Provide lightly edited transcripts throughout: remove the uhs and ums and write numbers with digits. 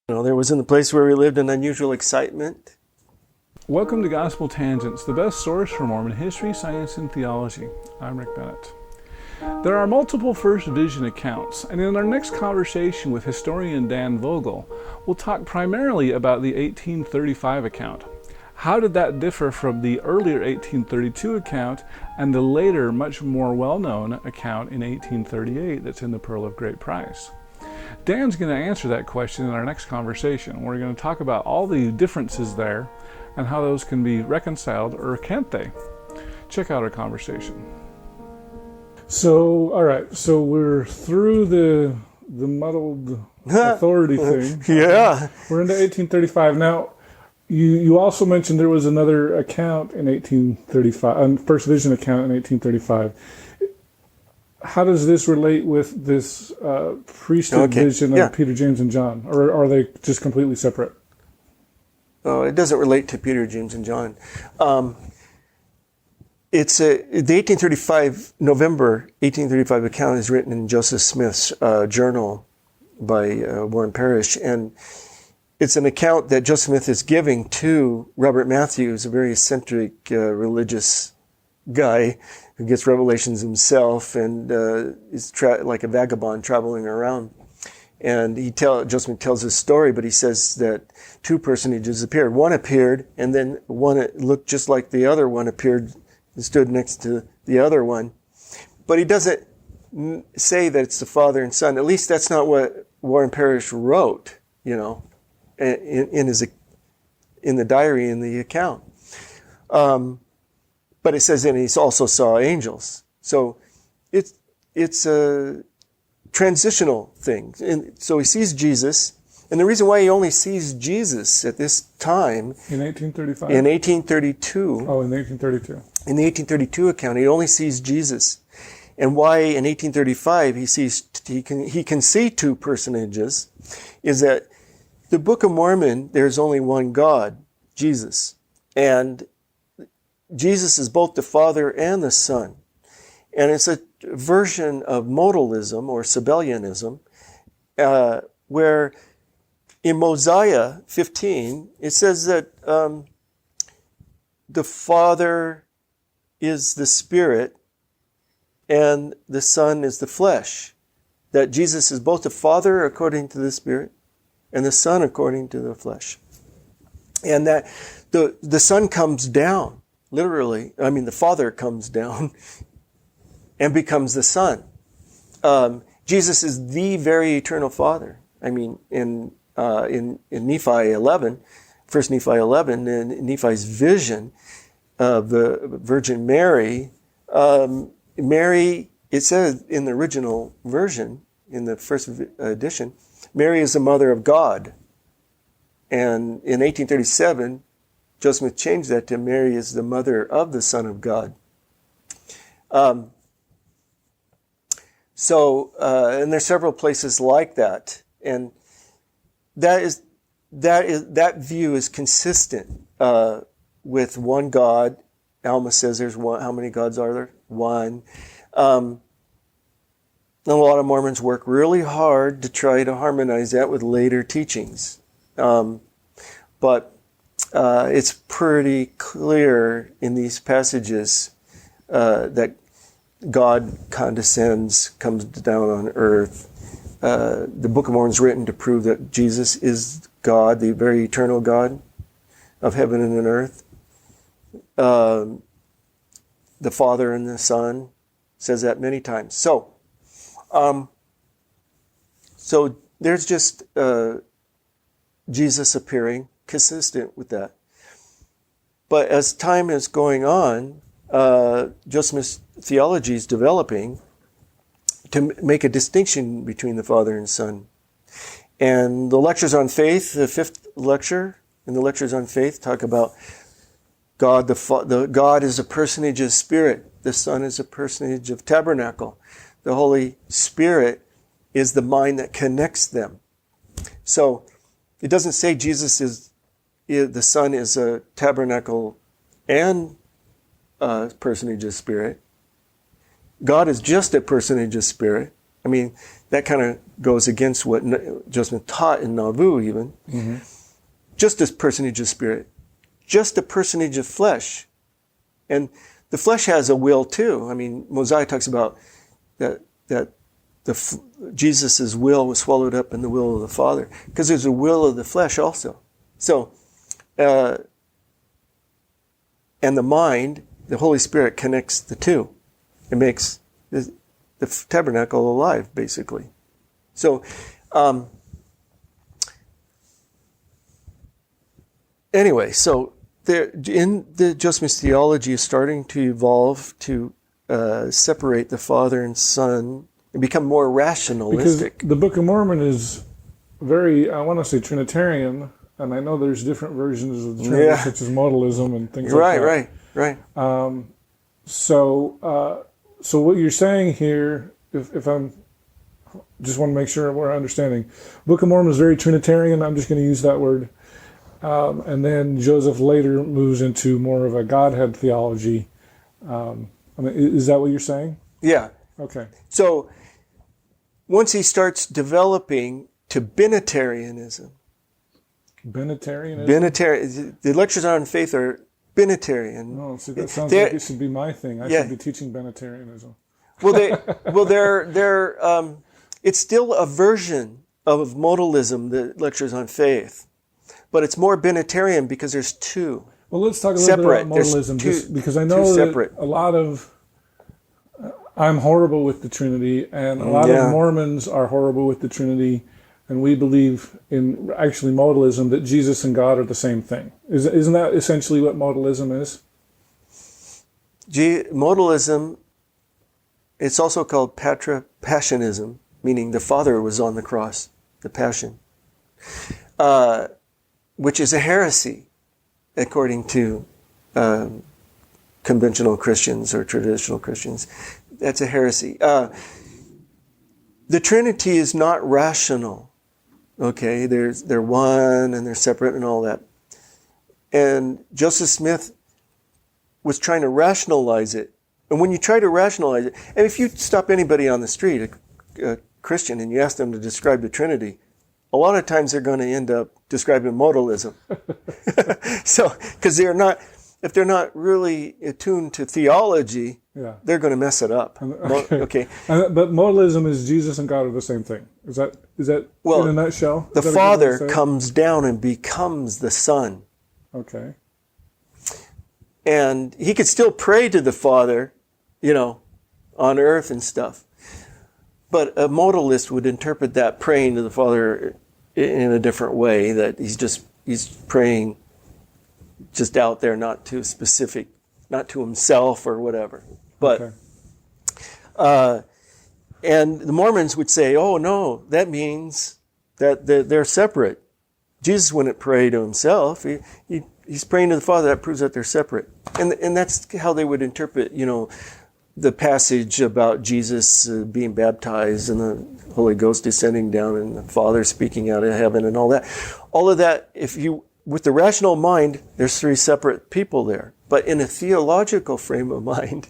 There was in the place where we lived an unusual excitement. Welcome to Gospel Tangents, the best source for Mormon history, science, and theology. I'm Rick Bennett. There are multiple First Vision accounts, and in our next conversation with historian Dan Vogel, we'll talk primarily about the 1835 account. How did that differ from the earlier 1832 account and the later, much more well-known account in 1838 that's in the Pearl of Great Price? Dan's going to answer that question in our next conversation. We're going to talk about all the differences there and how those can be reconciled, or can't they? Check out our conversation. So, all right, so we're through the muddled authority thing. Yeah. We're into 1835. Now, you also mentioned there was another account in 1835, First Vision account in 1835. How does this relate with this priesthood vision of Peter, James, and John? Or are they just completely separate? Oh, it doesn't relate to Peter, James, and John. It's the 1835, November 1835 account is written in Joseph Smith's journal by Warren Parrish. And it's an account that Joseph Smith is giving to Robert Matthews, a very eccentric religious guy who gets revelations himself and is like a vagabond traveling around. And Joseph Smith tells his story, but he says that two personages appeared. One appeared, and then one that looked just like the other one appeared and stood next to the other one. But he doesn't say that it's the Father and Son. At least that's not what Warren Parrish wrote, in the diary, in the account. But it says, and he also saw angels. So it's a transitional thing. And so he sees Jesus. And the reason why he only sees Jesus at this time... In 1835? In 1832. Oh, in 1832. In the 1832 account, he only sees Jesus. And why in 1835 he can see two personages is that the Book of Mormon, there's only one God, Jesus. And Jesus is both the Father and the Son. And it's a version of modalism or Sabellianism, where in Mosiah 15, it says that the Father is the Spirit and the Son is the flesh. That Jesus is both the Father according to the Spirit and the Son according to the flesh. And that the Son comes down. Literally, the Father comes down and becomes the Son. Jesus is the very eternal Father. In Nephi 11, 1 Nephi 11, in Nephi's vision of the Virgin Mary, Mary, it says in the original version, in the first edition, Mary is the mother of God. And in 1837, Joseph Smith changed that to Mary is the mother of the Son of God. And there's several places like that. And that view is consistent with one God. Alma says there's one. How many gods are there? One. And a lot of Mormons work really hard to try to harmonize that with later teachings. But it's pretty clear in these passages that God condescends, comes down on earth. The Book of Mormon is written to prove that Jesus is God, the very eternal God of heaven and earth. The Father and the Son says that many times. So there's just Jesus appearing, consistent with that. But as time is going on, Joseph Smith's theology is developing to make a distinction between the Father and Son. And the lectures on faith, the fifth lecture in the lectures on faith, talk about God. God is a personage of Spirit. The Son is a personage of tabernacle. The Holy Spirit is the mind that connects them. So it doesn't say the Son is a tabernacle and a personage of Spirit. God is just a personage of Spirit. I mean, that kind of goes against what Joseph Smith taught in Nauvoo even. Mm-hmm. Just a personage of spirit. Just a personage of flesh. And the flesh has a will too. I mean, Mosiah talks about that Jesus' will was swallowed up in the will of the Father, because there's a will of the flesh also. So, and the mind, the Holy Spirit connects the two. It makes the tabernacle alive, basically. So, anyway, so there, in the Joseph Smith's theology is starting to evolve to separate the Father and Son and become more rationalistic. Because the Book of Mormon is very, I want to say Trinitarian, and I know there's different versions of the Trinity, such as modalism and things like that. Right. So what you're saying here, if I'm, just want to make sure we're understanding, Book of Mormon is very Trinitarian. I'm just going to use that word. And then Joseph later moves into more of a Godhead theology. I mean, is that what you're saying? Yeah. Okay. So once he starts developing to Bennettarianism. Bennettarianism? The lectures on faith are Bennettarian. No, see, that sounds like it should be my thing. I should be teaching Bennettarianism. It's still a version of modalism, the lectures on faith, but it's more Bennettarian because there's two. Well, let's talk a little bit about modalism, just because I know that a lot of, I'm horrible with the Trinity, and a lot of Mormons are horrible with the Trinity, and we believe in actually modalism, that Jesus and God are the same thing. Isn't that essentially what modalism is? Modalism, it's also called passionism, meaning the Father was on the cross, the passion, which is a heresy, according to conventional Christians or traditional Christians. That's a heresy. The Trinity is not rational. Okay, they're one and they're separate and all that. And Joseph Smith was trying to rationalize it. And when you try to rationalize it, and if you stop anybody on the street, a Christian, and you ask them to describe the Trinity, a lot of times they're going to end up describing modalism. So, because if they're not really attuned to theology, they're going to mess it up. Okay. But modalism is Jesus and God are the same thing. Is that in a nutshell? The Father comes down and becomes the Son. Okay. And he could still pray to the Father, on earth and stuff. But a modalist would interpret that praying to the Father in a different way, that he's praying just out there, not too specific, not to himself or whatever. But, and the Mormons would say, oh no, that means that they're separate. Jesus wouldn't pray to himself. He's praying to the Father. That proves that they're separate. And that's how they would interpret, the passage about Jesus being baptized and the Holy Ghost descending down and the Father speaking out of heaven and all that. All of that, with the rational mind, there's three separate people there. But in a theological frame of mind,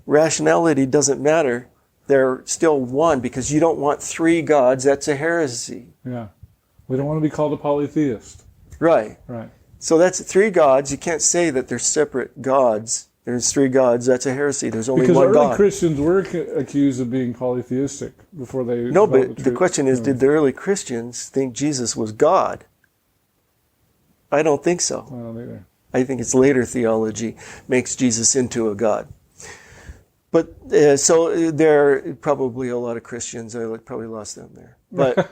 rationality doesn't matter. They're still one, because you don't want three gods. That's a heresy. Yeah. We don't want to be called a polytheist. Right. Right. So that's three gods. You can't say that they're separate gods. There's three gods. That's a heresy. There's only one God. Because early Christians were accused of being polytheistic before they... No, but the question is, did the early Christians think Jesus was God? I don't think so. I don't either. I think it's later theology makes Jesus into a God. But so there are probably a lot of Christians. I probably lost them there. But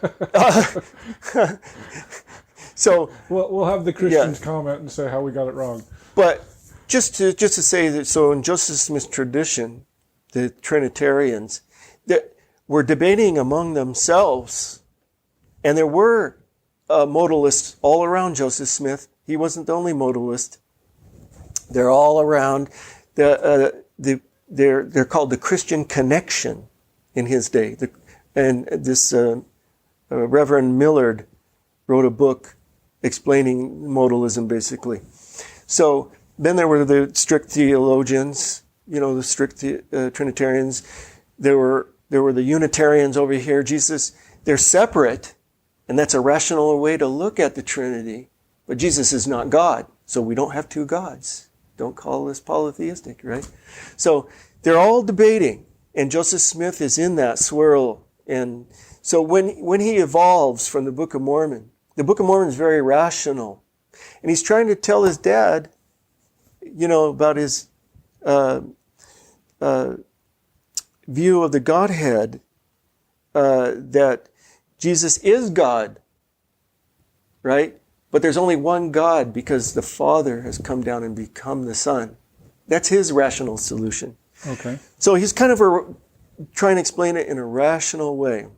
so we'll have the Christians comment and say how we got it wrong. But just to say that, so in Joseph Smith's tradition, the Trinitarians were debating among themselves, and there were modalists all around Joseph Smith. He wasn't the only modalist. They're all around. They're called the Christian Connection in his day. And this Reverend Millard wrote a book explaining modalism, basically. So then there were the strict theologians, the strict Trinitarians. There were There were the Unitarians over here. Jesus, they're separate, and that's a rational way to look at the Trinity. But Jesus is not God, so we don't have two gods. Don't call this polytheistic, right? So they're all debating, and Joseph Smith is in that swirl. And so when he evolves from the Book of Mormon is very rational. And he's trying to tell his dad, about his view of the Godhead, that Jesus is God, right? But there's only one God because the Father has come down and become the Son. That's his rational solution. Okay. So he's kind of trying to explain it in a rational way.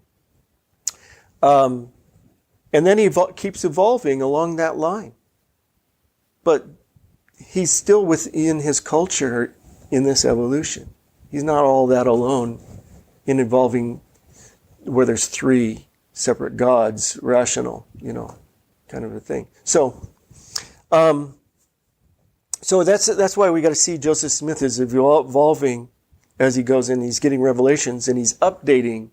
And then he keeps evolving along that line. But he's still within his culture in this evolution. He's not all that alone in evolving where there's three separate gods, rational, kind of a thing. So that's why we got to see Joseph Smith is evolving as he goes in. He's getting revelations, and he's updating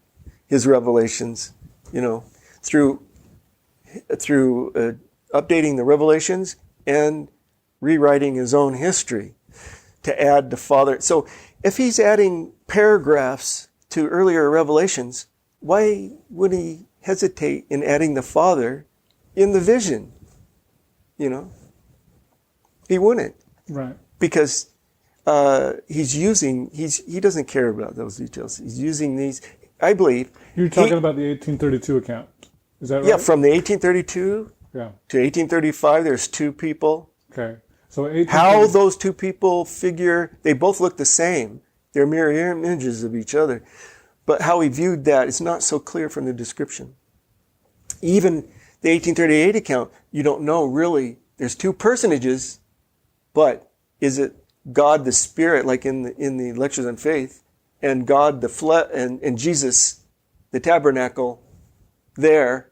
his revelations, through updating the revelations and rewriting his own history to add the Father. So if he's adding paragraphs to earlier revelations, why would he hesitate in adding the Father in the vision? He wouldn't. Right. Because he doesn't care about those details. He's using these, I believe. You're talking about the 1832 account. Is that right? Yeah, from the 1832 to 1835, there's two people. Okay. So how those two people figure, they both look the same. They're mirror images of each other. But how he viewed that is not so clear from the description. Even the 1838 account, you don't know really. There's two personages, but is it God the Spirit, like in the Lectures on Faith, and God the flesh, and Jesus, the tabernacle, there?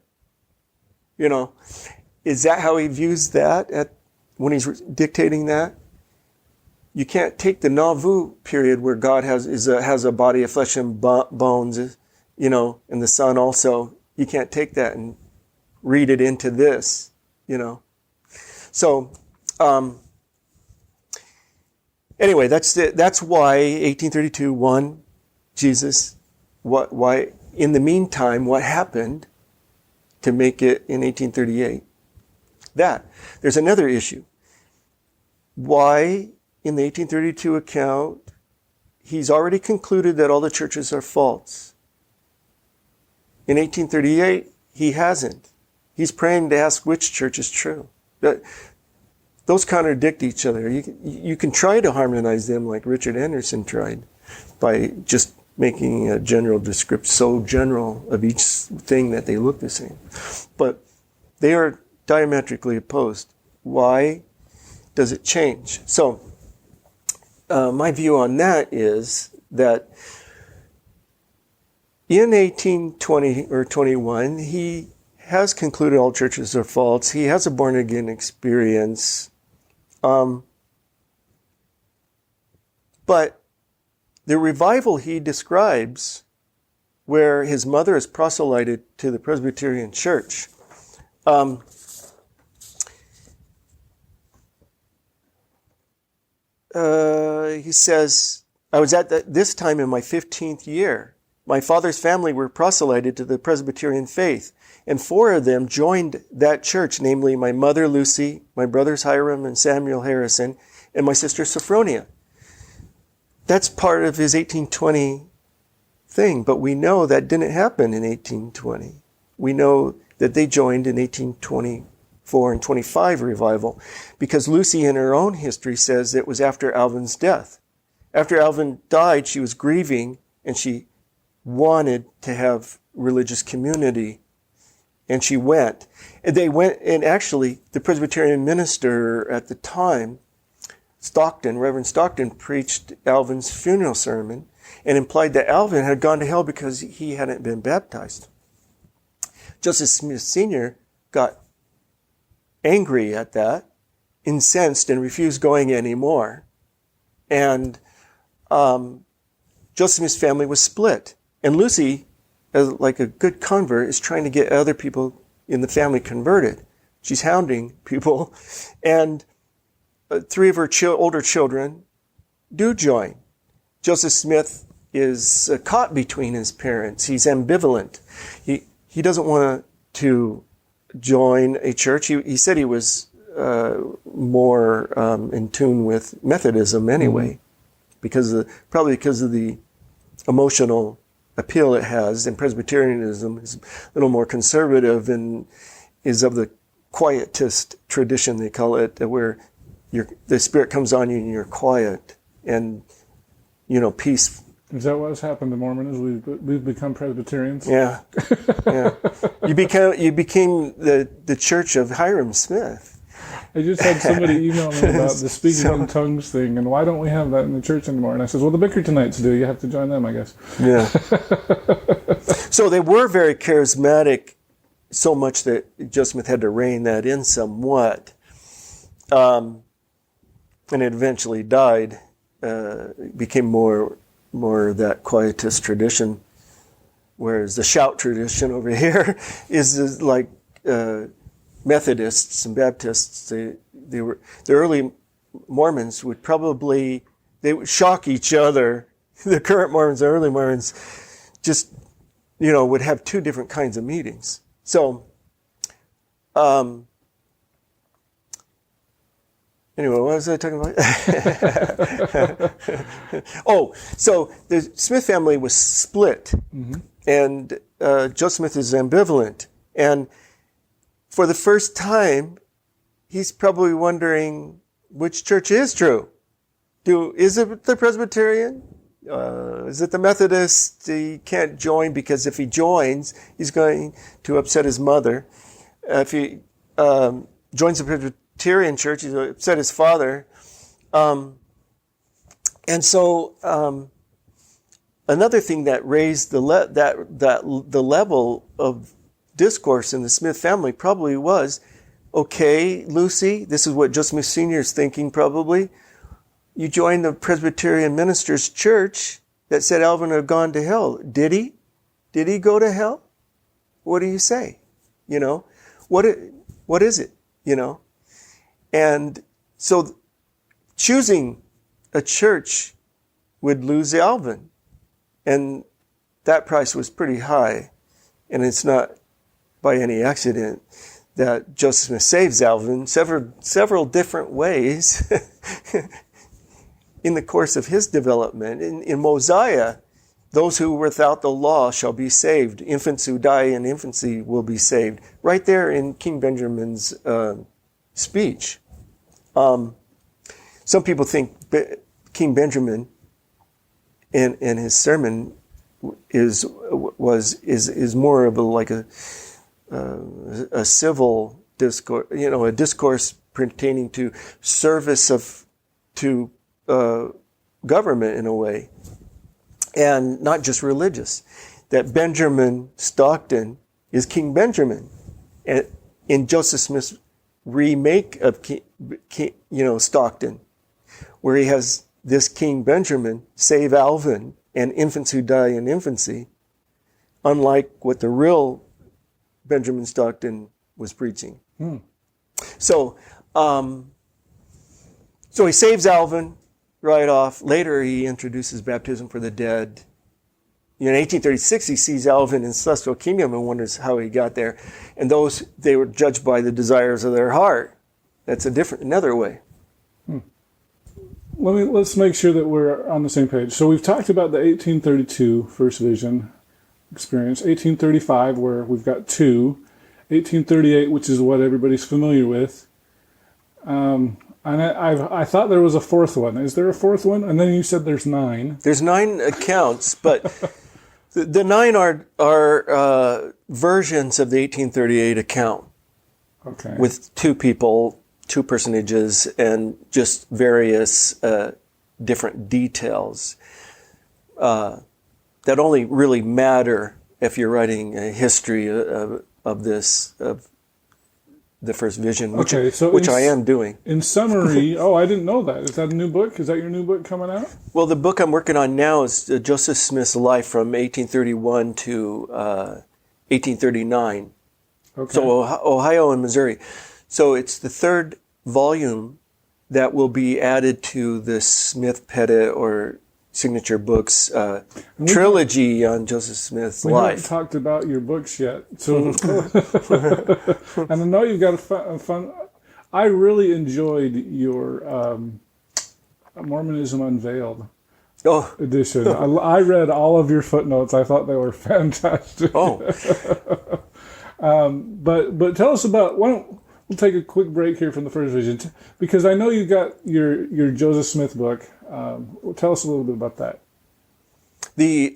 Is that how he views that when he's dictating that? You can't take the Nauvoo period where God has a body of flesh and bones, and the Son also. You can't take that and read it into this, So, anyway, that's why 1832, Jesus. Why in the meantime, what happened to make it in 1838? There's another issue. Why, in the 1832 account, he's already concluded that all the churches are false. In 1838, he hasn't. He's praying to ask which church is true. Those contradict each other. You can try to harmonize them like Richard Anderson tried by just making a general description so general of each thing that they look the same. But they are diametrically opposed. Why does it change? So my view on that is that in 1820 or 21, he has concluded all churches are false. He has a born-again experience. But the revival he describes, where his mother is proselyted to the Presbyterian Church, he says, I was at this time in my 15th year. My father's family were proselyted to the Presbyterian faith, and 4 of them joined that church, namely my mother Lucy, my brothers Hiram and Samuel Harrison, and my sister Sophronia. That's part of his 1820 thing, but we know that didn't happen in 1820. We know that they joined in 1824 and 25 revival, because Lucy in her own history says it was after Alvin's death. After Alvin died, she was grieving, and she wanted to have religious community, and she went. And they went, and actually, the Presbyterian minister at the time, Reverend Stockton, preached Alvin's funeral sermon and implied that Alvin had gone to hell because he hadn't been baptized. Joseph Smith Sr. got angry at that, incensed, and refused going anymore. And Joseph Smith's family was split. And Lucy, as like a good convert, is trying to get other people in the family converted. She's hounding people. And 3 of her older children do join. Joseph Smith is caught between his parents. He's ambivalent. He doesn't want to join a church. He said he was more in tune with Methodism anyway, probably because of the emotional appeal it has. And Presbyterianism is a little more conservative and is of the quietist tradition, they call it, where the Spirit comes on you and you're quiet and, peace. Is that what's happened to Mormons? We've become Presbyterians? Yeah. Yeah. You became the church of Hiram Smith. I just had somebody email me about the speaking in tongues thing, and why don't we have that in the church anymore? And I says, well, the Bickertonites do. You have to join them, I guess. Yeah. So they were very charismatic, so much that Joseph Smith had to rein that in somewhat. And it eventually died. Became more that quietist tradition, whereas the shout tradition over here is like Methodists and Baptists. The early Mormons would shock each other. The current Mormons, the early Mormons, just would have 2 different kinds of meetings. So, anyway, what was I talking about? So the Smith family was split, and Joseph Smith is ambivalent. And for the first time, he's probably wondering which church is true. Is it the Presbyterian? Is it the Methodist? He can't join because if he joins, he's going to upset his mother. If he joins the Presbyterian church, he's going to upset his father. And so another thing that raised the level of discourse in the Smith family probably was, okay, Lucy, this is what Joseph Smith Sr. is thinking probably. You joined the Presbyterian minister's church that said Alvin had gone to hell. Did he? Did he go to hell? What do you say? What is it? And so choosing a church would lose Alvin. And that price was pretty high. And it's not by any accident that Joseph Smith saves Alvin several different ways in the course of his development. In Mosiah, those who without the law shall be saved. Infants who die in infancy will be saved. Right there in King Benjamin's speech. Some people think King Benjamin in his sermon is more of a civil discourse, a discourse pertaining to service to government in a way, and not just religious. That Benjamin Stockton is King Benjamin, and in Joseph Smith's remake of Stockton, where he has this King Benjamin save Alvin and infants who die in infancy, unlike what the real Benjamin Stockton was preaching. So he saves Alvin right off. Later, he introduces baptism for the dead. In 1836, he sees Alvin in celestial kingdom and wonders how he got there. And they were judged by the desires of their heart. That's another way. Let's make sure that we're on the same page. So we've talked about the 1832 First Vision experience, 1835 where we've got 2, 1838, which is what everybody's familiar with. And I thought there was a 4th one. Is there a 4th one? And then you said there's 9. There's 9 accounts, but the 9 are versions of the 1838 account. Okay. With 2 people, 2 personages, and just various different details that only really matter if you're writing a history of the first vision, which I am doing. In summary, I didn't know that. Is that a new book? Is that your new book coming out? Well, the book I'm working on now is Joseph Smith's life from 1831 to 1839. Okay. So Ohio and Missouri. So it's the third volume that will be added to the Smith Pettit or Signature Books trilogy on Joseph Smith's life. We haven't talked about your books yet. So, and I know you've got a fun. I really enjoyed your Mormonism Unveiled edition. I read all of your footnotes. I thought they were fantastic. But tell us about. We'll take a quick break here from the first vision because I know you got your Joseph Smith book. Tell us a little bit about that. The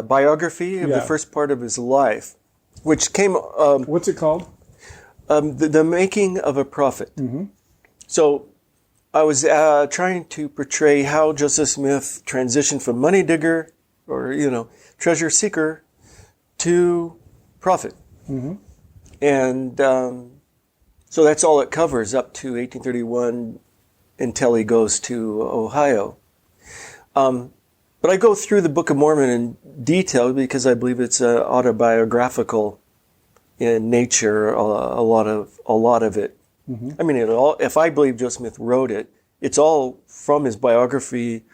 biography of the first part of his life, which came... what's it called? The Making of a Prophet. Mm-hmm. So I was trying to portray how Joseph Smith transitioned from money digger or, treasure seeker to prophet. Mm-hmm. And so that's all it covers up to 1831 until he goes to Ohio. But I go through the Book of Mormon in detail because I believe it's autobiographical in nature, a lot of it. Mm-hmm. I mean, if I believe Joseph Smith wrote it, it's all from his biography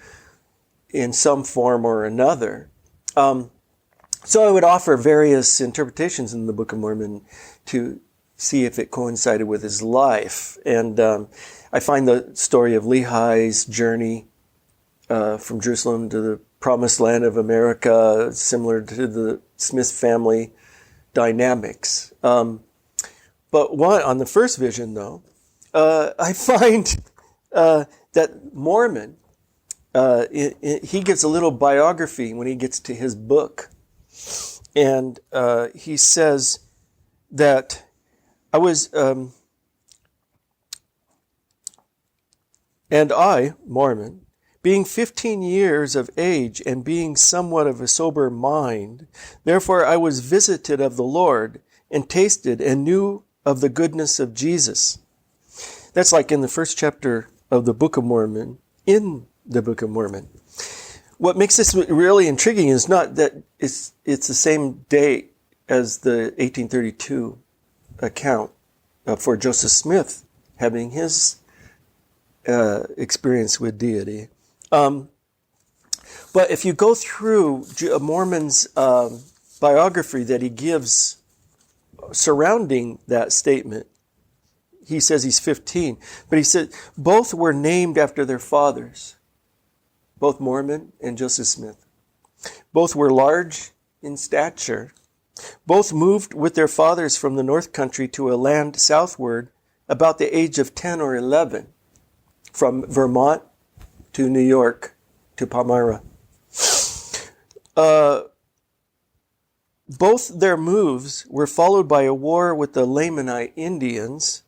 in some form or another. So I would offer various interpretations in the Book of Mormon to see if it coincided with his life. And I find the story of Lehi's journey from Jerusalem to the Promised Land of America similar to the Smith family dynamics. But on the first vision, though, I find that Mormon, he gives a little biography when he gets to his book. And he says that I was... And I, Mormon, being 15 years of age and being somewhat of a sober mind, therefore I was visited of the Lord and tasted and knew of the goodness of Jesus. That's like in the first chapter of the Book of Mormon, in the Book of Mormon. What makes this really intriguing is not that it's the same date as the 1832 account for Joseph Smith having his experience with deity. But if you go through Mormon's biography that he gives surrounding that statement, he says he's 15, but he said both were named after their fathers, both Mormon and Joseph Smith. Both were large in stature. Both moved with their fathers from the north country to a land southward about the age of 10 or 11. From Vermont to New York to Palmyra. Both their moves were followed by a war with the Lamanite Indians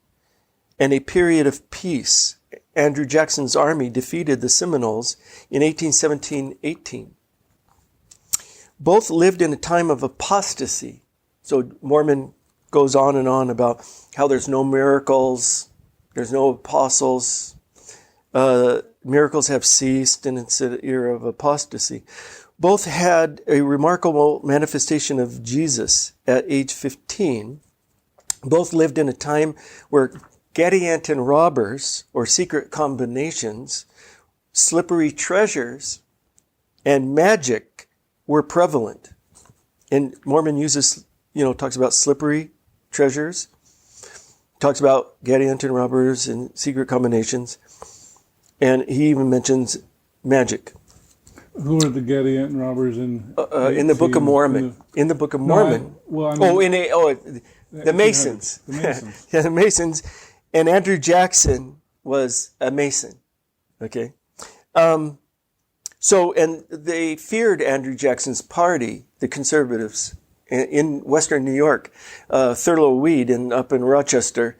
and a period of peace. Andrew Jackson's army defeated the Seminoles in 1817-18. Both lived in a time of apostasy. So Mormon goes on and on about how there's no miracles, there's no apostles, miracles have ceased, and it's an era of apostasy. Both had a remarkable manifestation of Jesus at age 15. Both lived in a time where Gadianton robbers, or secret combinations, slippery treasures, and magic were prevalent. And Mormon uses, talks about slippery treasures, talks about Gadianton robbers and secret combinations. And he even mentions magic. Who are the Gadianton robbers in the Book of Mormon? In the Book of Mormon. The Masons. The Masons. Yeah, the Masons. And Andrew Jackson was a Mason. Okay. And they feared Andrew Jackson's party, the conservatives, in Western New York. Thurlow Weed up in Rochester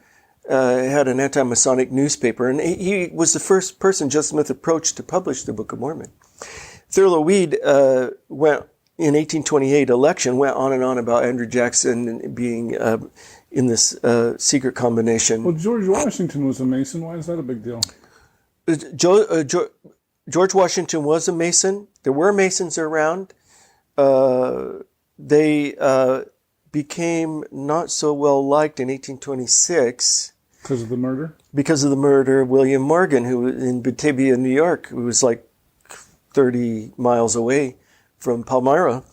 had an anti-Masonic newspaper, and he was the first person Joseph Smith approached to publish the Book of Mormon. Thurlow Weed went in 1828 election, went on and on about Andrew Jackson being in this secret combination. Well, George Washington was a Mason. Why is that a big deal? George Washington was a Mason. There were Masons around. They became not so well liked in 1826. Because of the murder? Because of the murder of William Morgan, who in Batavia, New York, who was like 30 miles away from Palmyra.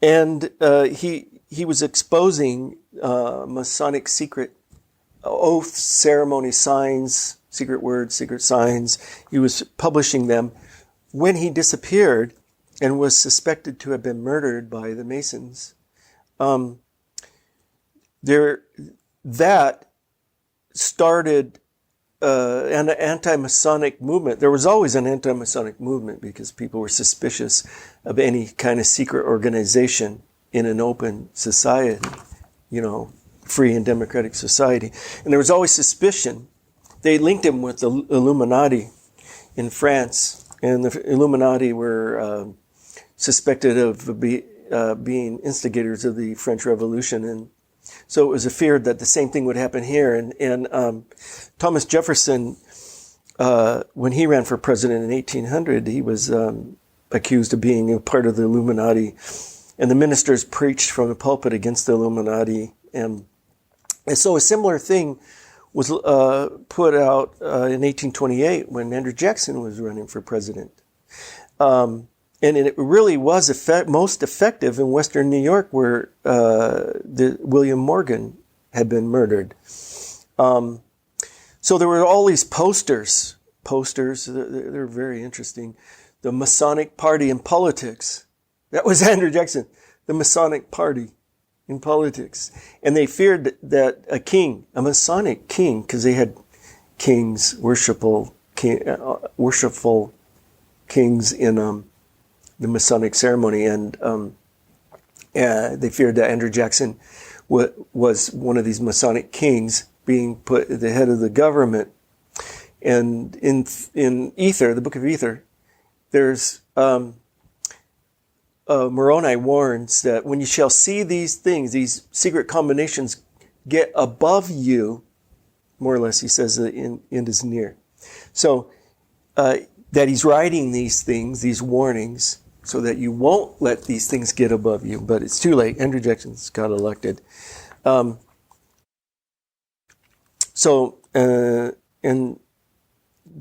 And he was exposing Masonic secret oaths, ceremony, signs, secret words, secret signs. He was publishing them when he disappeared and was suspected to have been murdered by the Masons. That started an anti-Masonic movement. There was always an anti-Masonic movement because people were suspicious of any kind of secret organization in an open society, free and democratic society. And there was always suspicion. They linked him with the Illuminati in France, and the Illuminati were suspected of being instigators of the French Revolution, and so it was a fear that the same thing would happen here. And Thomas Jefferson, when he ran for president in 1800, he was accused of being a part of the Illuminati, and the ministers preached from the pulpit against the Illuminati. And so a similar thing was put out in 1828 when Andrew Jackson was running for president. And it really was most effective in Western New York, where William Morgan had been murdered. So there were all these posters. They're very interesting. The Masonic Party in politics. That was Andrew Jackson. The Masonic Party in politics. And they feared that a Masonic king, because they had kings, worshipful kings in the Masonic ceremony, and they feared that Andrew Jackson was one of these Masonic kings being put at the head of the government. And in Ether, the Book of Ether, there's Moroni warns that when you shall see these things, these secret combinations get above you, more or less, he says the end is near. So that he's writing these things, these warnings, so that you won't let these things get above you. But it's too late. Andrew Jackson's got elected. And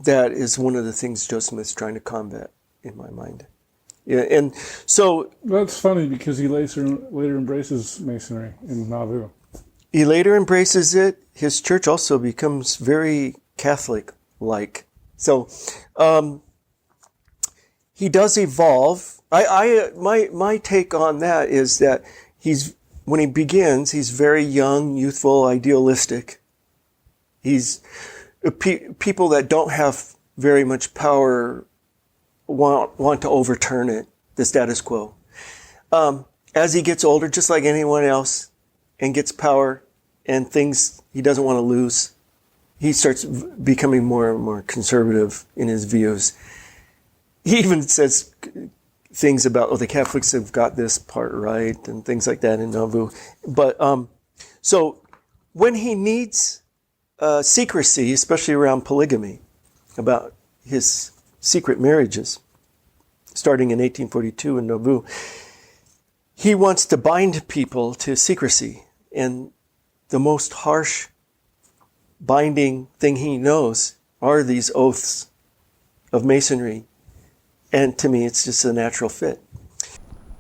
that is one of the things Joe Smith's trying to combat, in my mind. Yeah, and so... That's funny, because he later embraces Masonry in Nauvoo. He later embraces it. His church also becomes very Catholic-like. So... he does evolve. My take on that is that when he begins, he's very young, youthful, idealistic. He's people that don't have very much power want to overturn it, the status quo. As he gets older, just like anyone else, and gets power and things he doesn't want to lose, he starts becoming more and more conservative in his views. He even says things about, the Catholics have got this part right, and things like that in Nauvoo. But so when he needs secrecy, especially around polygamy, about his secret marriages, starting in 1842 in Nauvoo, he wants to bind people to secrecy. And the most harsh binding thing he knows are these oaths of Masonry. And to me, it's just a natural fit.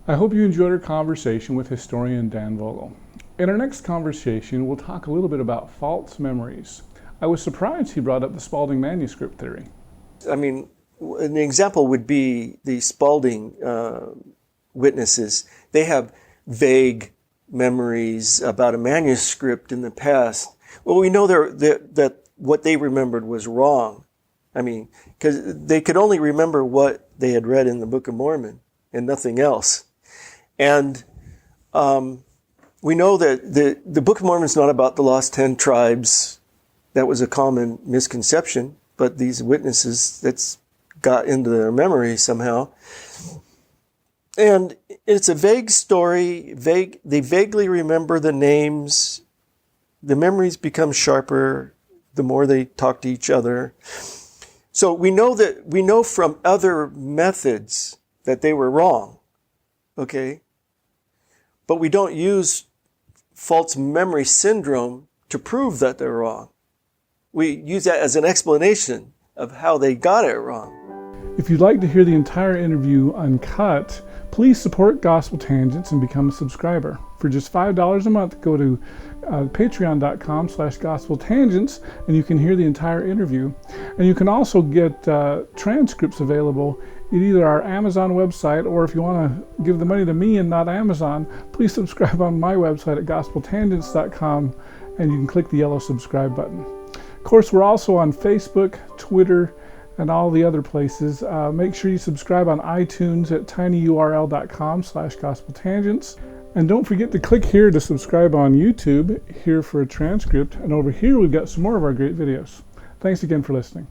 I hope you enjoyed our conversation with historian Dan Vogel. In our next conversation, we'll talk a little bit about false memories. I was surprised he brought up the Spalding manuscript theory. I mean, an example would be the Spalding witnesses. They have vague memories about a manuscript in the past. Well, we know that what they remembered was wrong. I mean, because they could only remember what they had read in the Book of Mormon and nothing else. And we know that the Book of Mormon is not about the lost 10 tribes. That was a common misconception, but these witnesses, that's got into their memory somehow. And it's a vague story. They vaguely remember the names the memories become sharper the more they talk to each other. So we know from other methods that they were wrong, okay? But we don't use false memory syndrome to prove that they're wrong. We use that as an explanation of how they got it wrong. If you'd like to hear the entire interview uncut, please support Gospel Tangents and become a subscriber. For just $5 a month, go to patreon.com/gospeltangents and you can hear the entire interview. And you can also get transcripts available at either our Amazon website, or if you want to give the money to me and not Amazon, please subscribe on my website at gospeltangents.com and you can click the yellow subscribe button. Of course, we're also on Facebook, Twitter, and all the other places. Make sure you subscribe on iTunes at tinyurl.com/gospeltangents. And don't forget to click here to subscribe on YouTube, here for a transcript, and over here we've got some more of our great videos. Thanks again for listening.